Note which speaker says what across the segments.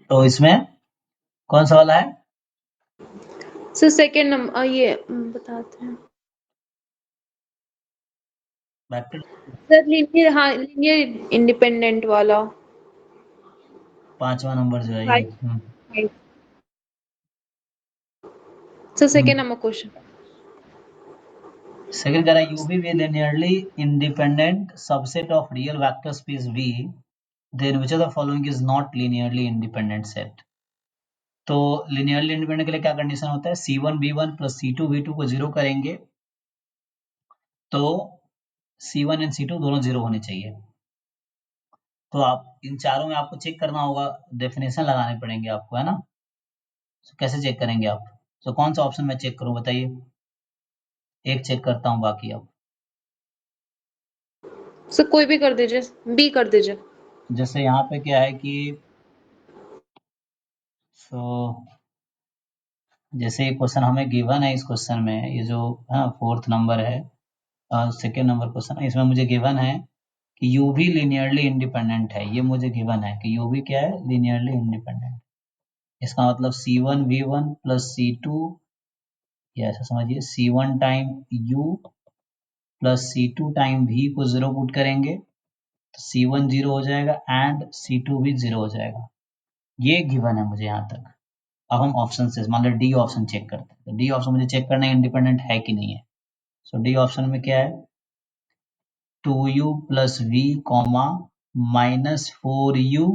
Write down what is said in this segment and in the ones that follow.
Speaker 1: तो इसमें कौन सा वाला है?
Speaker 2: सर सेकंड नंबर ये बताते हैं
Speaker 1: वेक्टर
Speaker 2: सर, लीनियर, हाँ लीनियर इंडिपेंडेंट वाला।
Speaker 1: 5वां नंबर जो है ये।
Speaker 2: Right. Right. Sir second
Speaker 1: hmm.
Speaker 2: Number question.
Speaker 1: Second कह रहा है UV भी linearly independent subset of real vector space V, then which of the following is not linearly independent set? तो linearly independent के लिए क्या कंडीशन होता है? C1 V1 plus C2 V2 को जीरो करेंगे तो C1 एंड C2 दोनों जीरो होने चाहिए। तो आप इन चारों में आपको चेक करना होगा, डेफिनेशन लगाने पड़ेंगे आपको, है ना? तो कैसे चेक करेंगे आप? तो कौन सा ऑप्शन मैं चेक करूं बताइए? एक चेक करता हूं, बाकी अब
Speaker 2: सर कोई भी कर दीजिए, बी कर दीजिए।
Speaker 1: जैसे यहाँ पे क्या है कि सो जैसे ये क्वेश्चन हमें गिवन है, इस क्वेश्चन में ये जो है 4th नंबर है, सेकेंड नंबर क्वेश्चन, इसमें मुझे गिवन है कि यू भी लीनियरली इंडिपेंडेंट है। ये मुझे गिवन है कि यू भी क्या है, लीनियरली इंडिपेंडेंट। इसका मतलब C1 V1 प्लस C2, या ऐसा समझिए C1 time U plus C2 time V को जीरो पुट करेंगे तो C1 जीरो हो जाएगा एंड C2 भी जीरो हो जाएगा। ये गिवन है मुझे यहाँ तक। अब हम ऑप्शन से मान लो डी ऑप्शन चेक करते हैं, तो डी ऑप्शन मुझे चेक करना है इंडिपेंडेंट है कि नहीं है। सो डी ऑप्शन में क्या है, 2U plus V comma -4U,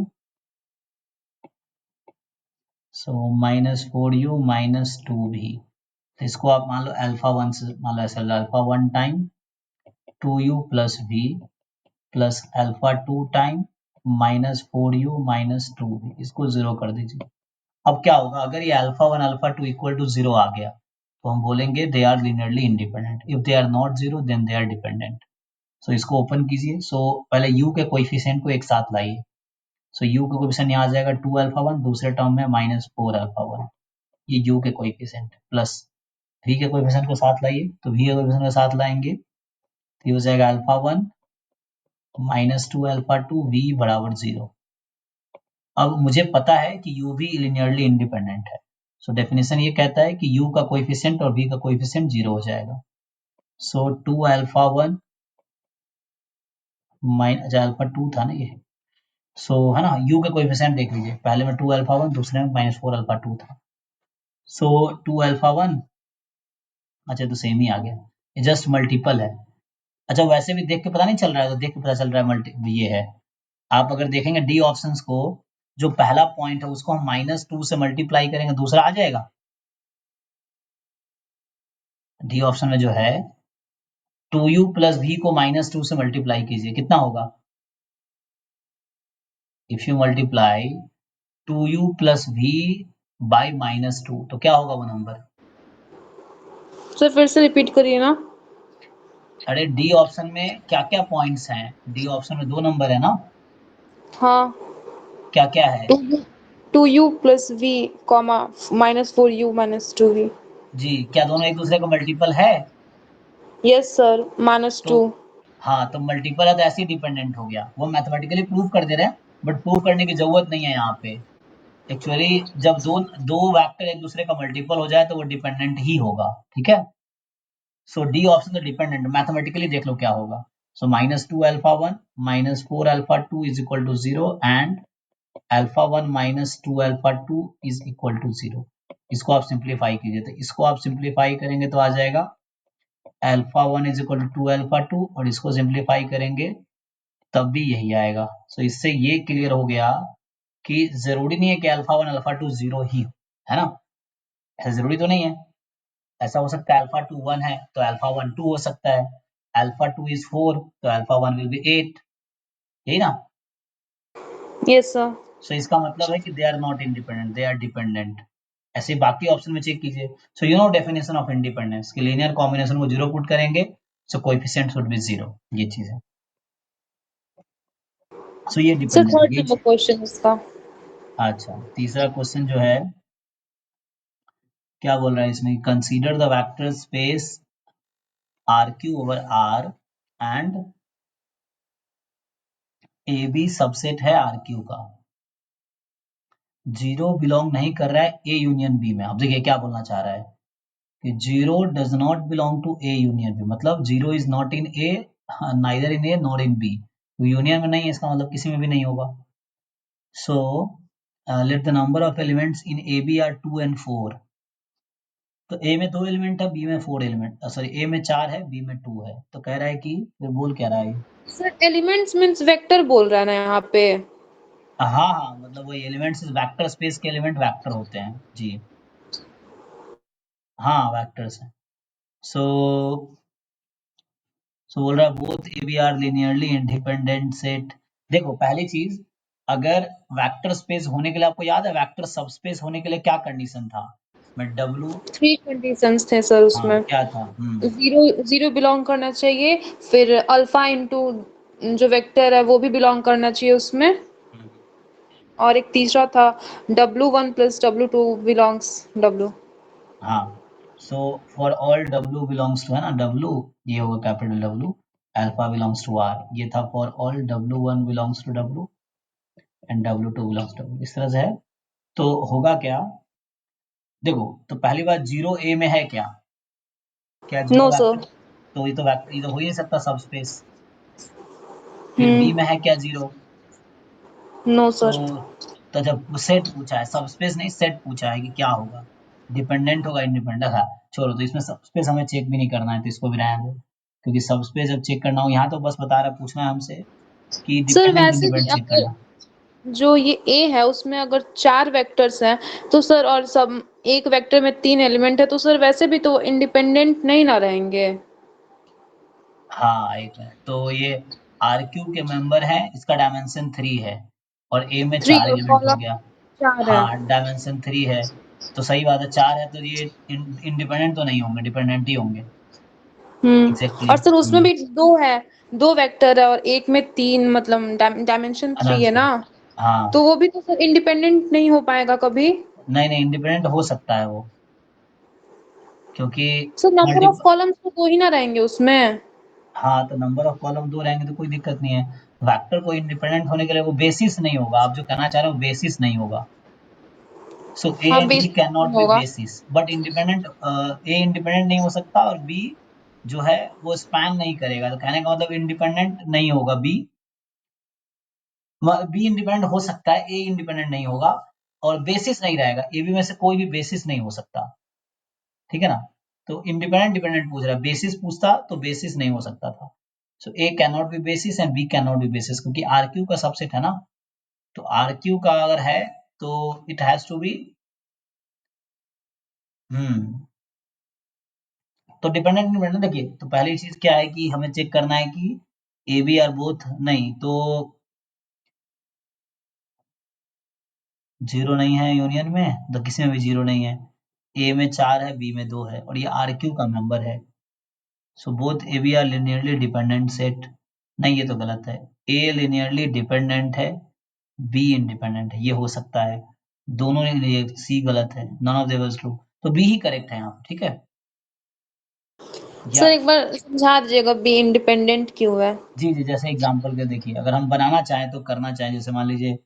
Speaker 1: सो -4U -2V। तो इसको आप मान लो अल्फा वन से मान लो, ऐसा alpha one time 2U plus V plus alpha two time -4U -2V, इसको जीरो कर दीजिए। अब क्या होगा, अगर ये alpha one alpha two equal to zero आ गया तो हम बोलेंगे they are linearly independent. If they are not zero then they are dependent. So इसको ओपन कीजिए। सो पहले u के कोएफिशिएंट को एक साथ लाइए। सो u का कोएफिशिएंट यहाँ आ जाएगा 2 अल्फा वन, दूसरे टर्म में -4 अल्फा वन, ये u के कोएफिशिएंट प्लस v के कोएफिशिएंट को साथ लाइए, तो v के कोएफिशिएंट को साथ लाएंगे तो ये हो जाएगा alpha one -2 alpha to v बराबर जीरो। अब मुझे पता है कि u भी लिनियरली इंडिपेंडेंट है। सो डेफिनेशन ये कहता है कि u का कोएफिशिएंट और v का कोएफिशिएंट जीरो हो जाएगा। सो 2 अल्फा वन अच्छा अल्फा टू था ना ये, सो है ना, u के कोएफिशिएंट देख लीजिए, पहले में 2 अल्फा वन, दूसरे में -4 अल्फा टू था। सो 2 अल्फा वन, अच्छा तो सेम ही आ गया, ये जस्ट मल्टीपल है। अच्छा वैसे भी देख के पता नहीं चल रहा है, तो देख के पता चल रहा है मल्टी ये है। आप अगर देखेंगे डी ऑप्शंस को, जो पहला पॉइंट है उसको हम -2 से मल्टीप्लाई करेंगे, दूसरा आ जाएगा। डी ऑप्शन में जो है 2u प्लस v को -2 से मल्टीप्लाई कीजिए, कितना होगा? If you multiply 2u plus v by -2 तो क्या होगा वो नंबर?
Speaker 2: सर फिर से रिपीट करिए ना।
Speaker 1: अरे डी ऑप्शन में क्या क्या पॉइंट्स हैं? डी ऑप्शन में दो नंबर है ना,
Speaker 2: हाँ।
Speaker 1: क्या क्या है?
Speaker 2: 2u plus v comma -4u -2v।
Speaker 1: जी, क्या दोनों एक दूसरे का मल्टीपल है?
Speaker 2: यस सर,
Speaker 1: तो
Speaker 2: -2।
Speaker 1: हाँ, तो मल्टीपल है तो ऐसे ही डिपेंडेंट हो गया, वो मैथमेटिकली प्रूव कर दे रहे हैं, बट प्रूव करने की जरूरत नहीं है यहाँ पे। एक्चुअली जब दो दो वेक्टर एक दूसरे का मल्टीपल हो जाए तो वो डिपेंडेंट ही होगा, ठीक है। सो डी ऑप्शन तो डिपेंडेंट, मैथमेटिकली देख लो क्या होगा। So -2 alpha one -4 alpha two is equal to zero and alpha one -2 alpha two is equal to zero. इसको आप सिंप्लीफाई कीजिए, तो इसको आप सिंप्लीफाई करेंगे तो आ जाएगा alpha one is equal to alpha two, और इसको सिंप्लीफाई करेंगे तब भी यही आएगा। सो इससे ये क्लियर हो गया कि जरूरी नहीं है कि alpha one alpha two zero ही हो, है ना? ऐसा जरूरी तो नहीं है। ऐसा हो सकता है अल्फा टू वन है तो अल्फा वन टू हो सकता है, अल्फा टू इज फोर तो alpha one will be eight, यही ना?
Speaker 2: Yes sir.
Speaker 1: सो इसका मतलब है कि दे आर नॉट इंडिपेंडेंट, दे आर डिपेंडेंट। ऐसे बाकी ऑप्शन में चेक कीजिए। So you know definition of independence कि लीनियर कॉम्बिनेशन को जीरो पुट करेंगे so coefficient should be zero, ये चीज है। सो ये
Speaker 2: सर
Speaker 1: डिपेंडेंट
Speaker 2: थर्ड
Speaker 1: ये
Speaker 2: नंबर क्वेश्चन इसका।
Speaker 1: अच्छा तीसरा क्वेश्चन जो है, क्या बोल रहा है इसमें, consider the vector space R Q over R and A B subset है आर क्यू का। जीरो बिलोंग नहीं कर रहा है ए यूनियन बी में। अब देखिए क्या बोलना चाह रहा है कि zero does not belong to A union B, मतलब zero is not in A, neither in A nor in B. तो यूनियन में नहीं है, इसका मतलब किसी में भी नहीं होगा। So let the number of elements in A B are 2 and 4। तो ए में 2 एलिमेंट है, बी में 4 एलिमेंट, सॉरी ए में 4 है, बी में 2 है। तो कह रहा है कि, फिर बोल क्या रहा है ये?
Speaker 2: सर एलिमेंट्स मीन्स वेक्टर बोल रहा है ना यहाँ पे।
Speaker 1: हाँ हाँ, मतलब वो एलिमेंट्स वेक्टर स्पेस के एलिमेंट वेक्टर होते हैं जी। हाँ वेक्टर्स हैं। सो बोल रहा है both A B are linearly independent set. देखो पहली चीज, अगर वेक्टर स्पेस होने के लिए, आपको याद है वेक्टर सबस्पेस होने के लिए क्या कंडीशन था? मैं डब्लू,
Speaker 2: थ्री कंडीशंस थे सर
Speaker 1: हाँ
Speaker 2: उसमें।
Speaker 1: क्या था?
Speaker 2: जीरो जीरो बिलोंग करना चाहिए, फिर अल्फा इंटू जो वेक्टर है वो भी बिलोंग करना चाहिए उसमें,
Speaker 1: हम्म,
Speaker 2: और एक तीसरा था W1 plus W2 belongs W।
Speaker 1: हाँ। So for all W belongs to, है ना डब्लू, ये होगा capital W, alpha belongs to R, ये था for all W 1 belongs to W and W 2 belongs to W, इस तरह से है। तो होगा क्या? देखो, तो पहली बात, जीरो ए में है क्या? क्या जीरो
Speaker 2: नो
Speaker 1: वेक्टर?
Speaker 2: सर।
Speaker 1: तो ये तो वेक्टर, ये तो हो ही नहीं सकता सब स्पेस। फिर बी
Speaker 2: हम्म।
Speaker 1: में है क्या जीरो?
Speaker 2: नो
Speaker 1: तो
Speaker 2: सर।
Speaker 1: जब सेट पूछा है, सब स्पेस नहीं सेट पूछा है कि क्या होगा, डिपेंडेंट होगा इंडिपेंडेंट है। छोड़ो, तो इसमें सब स्पेस हमें चेक भी नहीं करना है, तो इसको भी रहने दो, क्योंकि सब स्पेस जब चेक करना हो, यहाँ तो बस बता रहा, पूछना है हमसे कि
Speaker 2: सर
Speaker 1: डिपेंडेंट
Speaker 2: वैसे भी
Speaker 1: इंडिपेंडेंट चेक
Speaker 2: अगर
Speaker 1: करना।
Speaker 2: जो ये ए है उसमें अगर चार वेक्टर्स हैं तो सर, और सब एक वेक्टर में तीन एलिमेंट है तो सर वैसे भी तो इंडिपेंडेंट नहीं ना रहेंगे।
Speaker 1: हाँ एक मिनट, तो ये आर क्यू के मेंबर है, इसका डायमेंशन 3 है, और ए में
Speaker 2: थ्री
Speaker 1: 4
Speaker 2: और
Speaker 1: एलिमेंट हो
Speaker 2: कॉलम
Speaker 1: गया।
Speaker 2: चार है।
Speaker 1: हाँ डायमेंशन 3 है, तो सही बात है, 4 है, तो ये इंडिपेंडेंट तो नहीं होंगे, डिपेंडेंट ही होंगे।
Speaker 2: और
Speaker 1: एग्जैक्टली।
Speaker 2: सर उसमें भी दो है, दो वेक्टर है और एक में तीन, मतलब डायमेंशन थ्री है
Speaker 1: अनंत।
Speaker 2: ना। तो
Speaker 1: हाँ,
Speaker 2: वो भी तो सर इंडिपेंडेंट नहीं हो पाएगा कभी।
Speaker 1: नहीं नहीं, इंडिपेंडेंट हो सकता है वो, क्योंकि
Speaker 2: sir number
Speaker 1: multi,
Speaker 2: of columns तो दो ही ना रहेंगे उसमें।
Speaker 1: हाँ तो नंबर ऑफ कॉलम 2 रहेंगे तो कोई दिक्कत नहीं है। वेक्टर को इंडिपेंडेंट होने के लिए वो बेसिस नहीं होगा, आप जो कहना चाह रहे हो बेसिस नहीं होगा। सो ए
Speaker 2: हाँ
Speaker 1: and B
Speaker 2: basic
Speaker 1: can not be
Speaker 2: होगा।
Speaker 1: Basis, but independent, A independent नहीं हो सकता, और बी जो है वो स्पैन नहीं करेगा, तो कहने का मतलब इंडिपेंडेंट नहीं होगा बी। बी इंडिपेंडेंट हो सकता है, ए इंडिपेंडेंट नहीं होगा, और बेसिस नहीं रहेगा, ए बी में से कोई भी बेसिस नहीं हो सकता, ठीक है ना? तो इंडिपेंडेंट डिपेंडेंट पूछ रहा है, बेसिस पूछता तो बेसिस नहीं हो सकता था। So A can not be basis and B can not be basis, क्योंकि आर क्यू का सबसेट है ना। तो आर क्यू का अगर है तो it has to be, hmm तो डिपेंडेंट इंडिपेंडेंट, देखिए तो पहली चीज क्या है कि हमें चेक करना है कि ए बी आर बोथ, नहीं तो जीरो नहीं है यूनियन में, तो किसी में भी जीरो नहीं है। ए में 4 है, बी में 2 है, और ये आर क्यू का मेंबर है। So both A B are linearly dependent set. नहीं ये तो गलत है, ए लिनियरली डिपेंडेंट है, बी इंडिपेंडेंट है, ये हो सकता है। दोनों ने, ये सी गलत है, none of them is true, तो बी ही करेक्ट है यहाँ पे, ठीक है। या
Speaker 2: सर एक बार समझा दीजिएगा बी इंडिपेंडेंट क्यों है।
Speaker 1: जी जी, जैसे एग्जांपल के देखिए, अगर हम बनाना चाहें तो करना चाहें, जैसे मान लीजिए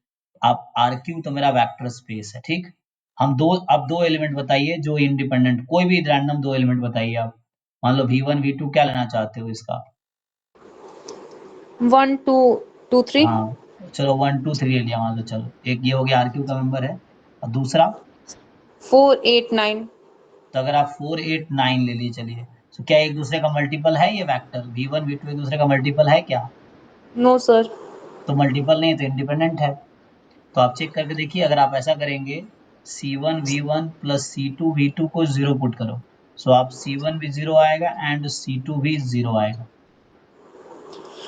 Speaker 1: आप आर क्यू तो मेरा वेक्टर स्पेस है, ठीक। हम दो, अब दो एलिमेंट बताइए जो इंडिपेंडेंट, कोई भी रैंडम दो एलिमेंट बताइए आप। मान लो V1 V2 क्या लेना चाहते हो इसका?
Speaker 2: 1 2 2 3।
Speaker 1: हाँ चलो 1 2 3 ले लिया, मान लो, चलो एक ये हो गया आर क्यू का मेंबर है, और दूसरा,
Speaker 2: 4 8 9।
Speaker 1: तो अगर आप 4 8 9 ले लिए, चलिए, तो क्या एक दूसरे का मल्टीपल है ये वेक्टर V1 V2 एक दूसरे का मल्टीपल है क्या?
Speaker 2: No sir.
Speaker 1: तो मल्टीपल नहीं है तो इंडिपेंडेंट है। तो आप चेक करके देखिए, अगर आप ऐसा करेंगे, C1 V1 plus C2 V2 को जीरो पुट करो, सो आप C1 भी जीरो आएगा एंड C2 भी जीरो आएगा।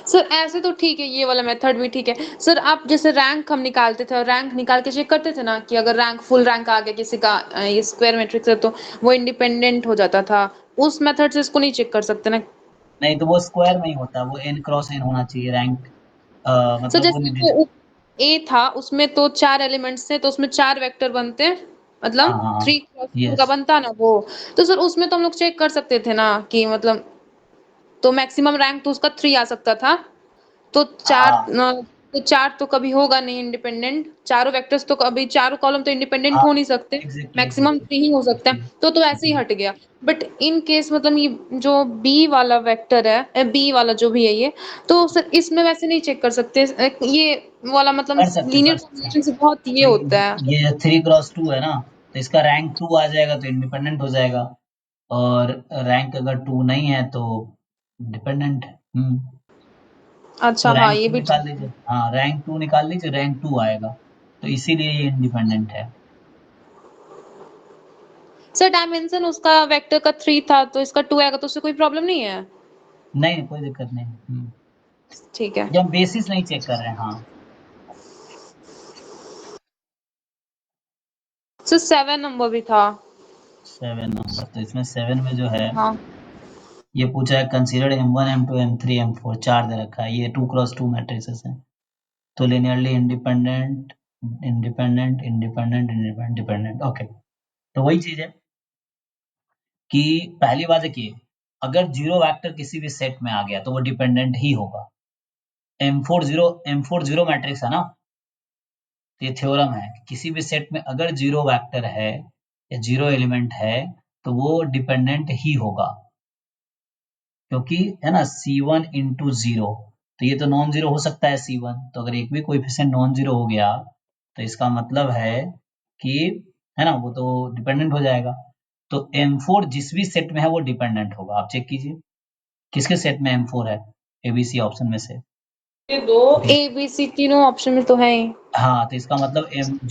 Speaker 2: सर ऐसे तो ठीक है, ये वाला मेथड भी ठीक है सर। आप जैसे रैंक हम निकालते थे और रैंक निकाल के चेक करते थे ना कि अगर रैंक फुल रैंक आ गया किसी का ये स्क्वायर मैट्रिक्स है तो वो इंडिपेंडेंट हो जाता था। उस मेथड से इसको नहीं चेक कर सकते ना।
Speaker 1: नहीं तो वो स्क्वायर में ही होता है, वो n×n होना चाहिए रैंक,
Speaker 2: सर
Speaker 1: मतलब वो
Speaker 2: जैसे जो ए था उसमें तो चार एलिमेंट्स थे तो उसमें चार वेक्टर बनते हैं,
Speaker 1: हाँ
Speaker 2: मतलब
Speaker 1: हाँ हाँ,
Speaker 2: 3 × 2 का
Speaker 1: यस।
Speaker 2: बनता ना वो। तो सर उसमें तो हम लोग चेक कर सकते थे ना कि मतलब, तो मैक्सिमम रैंक तो उसका 3 आ सकता था। तो चार
Speaker 1: हाँ
Speaker 2: तो 4 तो कभी होगा नहीं इंडिपेंडेंट, चारों वेक्टर्स तो कभी चारों कॉलम तो इंडिपेंडेंट
Speaker 1: हाँ
Speaker 2: हो नहीं सकते,
Speaker 1: एग्जैक्टली
Speaker 2: मैक्सिमम
Speaker 1: एग्जैक्टली
Speaker 2: 3 ही हो सकते हैं, तो ऐसे ही हट गया। बट इन केस मतलब ये जो बी वाला वेक्टर है, बी वाला जो भी है ये, तो सर इसमें वैसे नहीं चेक कर सकते, ये वाला मतलब लीनियर
Speaker 1: कर सकते हैं।
Speaker 2: कॉम्बिनेशन से बहुत ये
Speaker 1: तो
Speaker 2: होता है।
Speaker 1: ये 3x2 है ना, तो इसका रैंक 2 आ जाएगा तो इंडिपेंडेंट हो जाएगा, और रैंक अगर 2 नहीं है तो डिपेंडेंट है। तो
Speaker 2: अच्छा, हाँ,
Speaker 1: रैंक
Speaker 2: ये
Speaker 1: 2
Speaker 2: भी
Speaker 1: निकाल
Speaker 2: ठीक है।
Speaker 1: लीजिए, हाँ रैंक 2 निकाल लीजिए, रैंक 2 आएगा, तो इसीलिए ये इंडिपेंडेंट है।
Speaker 2: सर डायमेंशन उसका वेक्टर का 3 था, तो इसका 2 आएगा, तो उससे कोई प्रॉब्लम नहीं है?
Speaker 1: नहीं कोई दिक्कत नहीं।
Speaker 2: ठीक है।
Speaker 1: ये हम बेसिस नहीं चेक कर रहे हैं। हाँ
Speaker 2: सर 7 नंबर भी था।
Speaker 1: 7 नंबर, तो इसमें 7 में जो है
Speaker 2: हाँ।
Speaker 1: ये पूछा है consider M1 M2 M3 M4, 4 दे रखा है, ये 2x2 मैट्रिसेस हैं, तो linearly independent independent independent independent dependent. Okay, तो वही चीज है कि पहली बात देखिए, अगर जीरो वेक्टर किसी भी सेट में आ गया तो वो डिपेंडेंट ही होगा। M4 जीरो मैट्रिक्स है ना, तो ये थ्योरम है कि किसी भी सेट में अगर जीरो वेक्टर है या जीरो एलिमेंट है तो वो डिपेंडेंट ही होगा, क्योंकि है ना C1 इंटू जीरो, तो ये तो नॉन जीरो हो सकता है C1, तो अगर एक भी कोएफिशिएंट नॉन जीरो हो गया तो इसका मतलब है कि है ना वो तो डिपेंडेंट हो जाएगा। तो M4 जिस भी सेट में है वो डिपेंडेंट होगा, आप चेक कीजिए किसके सेट में M4 है, ABC ऑप्शन में से।
Speaker 2: ये दो ए बी सी तीनों ऑप्शन में तो है ही।
Speaker 1: हाँ, तो इसका मतलब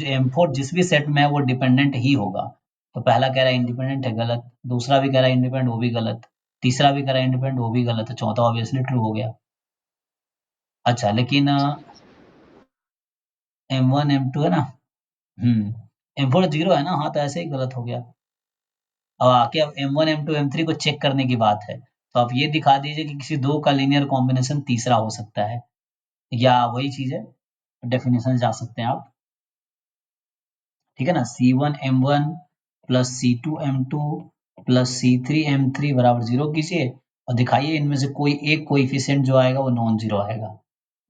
Speaker 1: M4 जिस भी सेट में है वो डिपेंडेंट ही होगा। तो पहला कह रहा है इंडिपेंडेंट है, गलत। दूसरा भी कह रहा है इंडिपेंडेंट, वो भी गलत। तीसरा भी कह रहा है इंडिपेंडेंट, वो भी गलत है। चौथा ऑब्वियसली ट्रू हो गया। अच्छा, लेकिन M1 M2 है ना, M4 जीरो है ना, हाँ तो ऐसे ही गलत हो गया। अब आके अब M1 M2 M3 को चेक करने की बात है, तो आप ये दिखा दीजिए कि किसी दो का लीनियर कॉम्बिनेशन तीसरा हो सकता है, या वही चीज है, डेफिनेशन जा सकते हैं आप। ठीक है ना, C1 M1 plus C2 M2 plus C3 M3 बराबर जीरो कीजिए, और दिखाइए इनमें से कोई एक कोएफिशिएंट जो आएगा वो नॉन जीरो आएगा,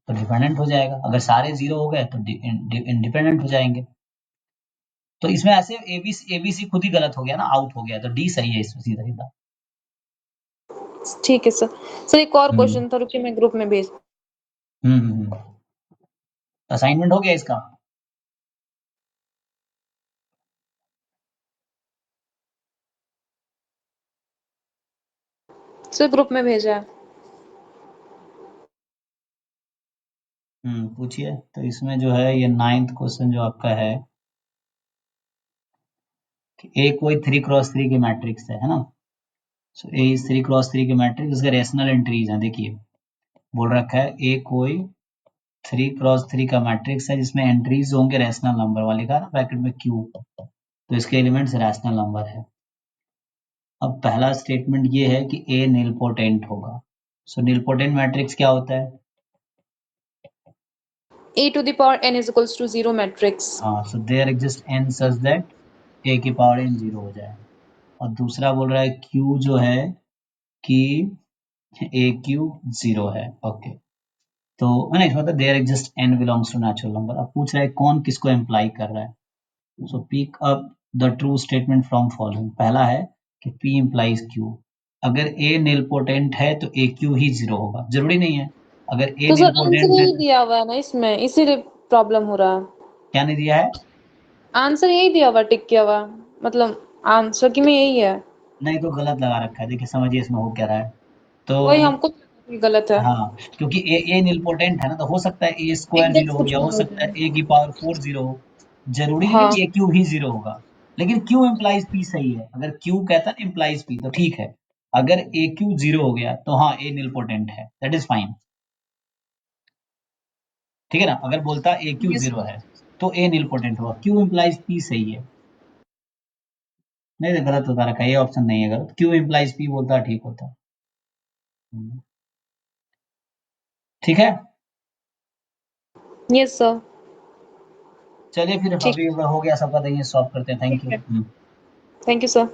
Speaker 1: तो डिपेंडेंट हो जाएगा। अगर सारे जीरो हो गए तो इंडिपेंडेंट हो जाएंगे। तो इसमें ऐसे एबीसी खुद ही गलत हो गया ना, आउट हो गया, तो डी सही है इसमें सीधा सीधा।
Speaker 2: ठीक है सर। सर एक और
Speaker 1: हम्म
Speaker 2: क्वेश्चन था, रुकिए मैं ग्रुप में भेज।
Speaker 1: असाइनमेंट हो गया इसका।
Speaker 2: सर ग्रुप में भेजा है।
Speaker 1: पूछिए। तो इसमें जो है ये 9th क्वेश्चन जो आपका है कि ए कोई 3x3 की मैट्रिक्स है ना। सो ए इज 3x3 की मैट्रिक्स, इसके रेशनल एंट्रीज हैं, देखिए बोल रखा है ए कोई 3x3 का मैट्रिक्स है जिसमें एंट्रीज होंगे रैशनल नंबर वाले का ना, ब्रैकेट में क्यू, तो इसके एलिमेंट्स रैशनल नंबर है। अब पहला स्टेटमेंट ये है कि ए निलपोटेंट होगा। सो निलपोटेंट मैट्रिक्स क्या होता है?
Speaker 2: A to the power n is equals to 0 matrix.
Speaker 1: हाँ, so there exist n such that A की पावर एन जीरो हो जाए। और दूसरा बोल रहा है क्यू जो है कि ए क्यू जीरो है। ओके, तो मैंने मतलब there exist n belongs to natural number. अब पूछ रहा है कौन किसको एम्प्लाई कर रहा है। So pick up the true statement from following. पहला है कि P इम्प्लाइज Q। अगर A निलपोटेंट है तो ए क्यू ही जीरो होगा, जरूरी नहीं है। अगर ए
Speaker 2: तो सर आंसर
Speaker 1: निलपोटेंट है
Speaker 2: यही
Speaker 1: तो
Speaker 2: दिया हुआ है ना इसमें, इसीलिए प्रॉब्लम हो रहा है।
Speaker 1: क्या नहीं दिया है?
Speaker 2: आंसर यही दिया हुआ, टिक किया हुआ, मतलब आंसर की में यही है।
Speaker 1: नहीं तो गलत लगा रखा है, देखिए समझिए इसमें हो क्या रहा है। तो
Speaker 2: वही हमको गलत है।
Speaker 1: हाँ, क्योंकि ए निलपोटेंट है ना, तो हो सकता है ए स्क्वायर जीरो
Speaker 2: इंडेक्स
Speaker 1: हो,
Speaker 2: कुछ
Speaker 1: या हो
Speaker 2: और हो
Speaker 1: सकता है ए
Speaker 2: जाए।
Speaker 1: की पावर 4 जीरो हो। जरूरी नहीं
Speaker 2: हाँ।
Speaker 1: कि ए क्यू ही जीरो होगा। लेकिन क्यू इम्प्लाइज पी सही है, अगर क्यू कहता है इम्प्लाइज पी तो ठीक है। अगर ए क्यू जीरो हो गया तो हाँ ए निलपोटेंट है, दैट इज फाइन। ठीक है ना, अगर बोलता ए क्यू
Speaker 2: यस
Speaker 1: जीरो
Speaker 2: सर।
Speaker 1: है तो ए निलपोटेंट होगा, क्यू इम्प्लाइज पी सही है। नहीं तो गलत होता रखा है, ये ऑप्शन नहीं है गलत, क्यू इम्प्लाइज पी बोलता ठीक होता। हम्म, ठीक है।
Speaker 2: Yes sir.
Speaker 1: चलिए फिर
Speaker 2: ठीक।
Speaker 1: अभी हो गया सबका, तो ये सॉल्व करते हैं। थैंक
Speaker 2: ठीक
Speaker 1: यू।
Speaker 2: है। Thank you sir.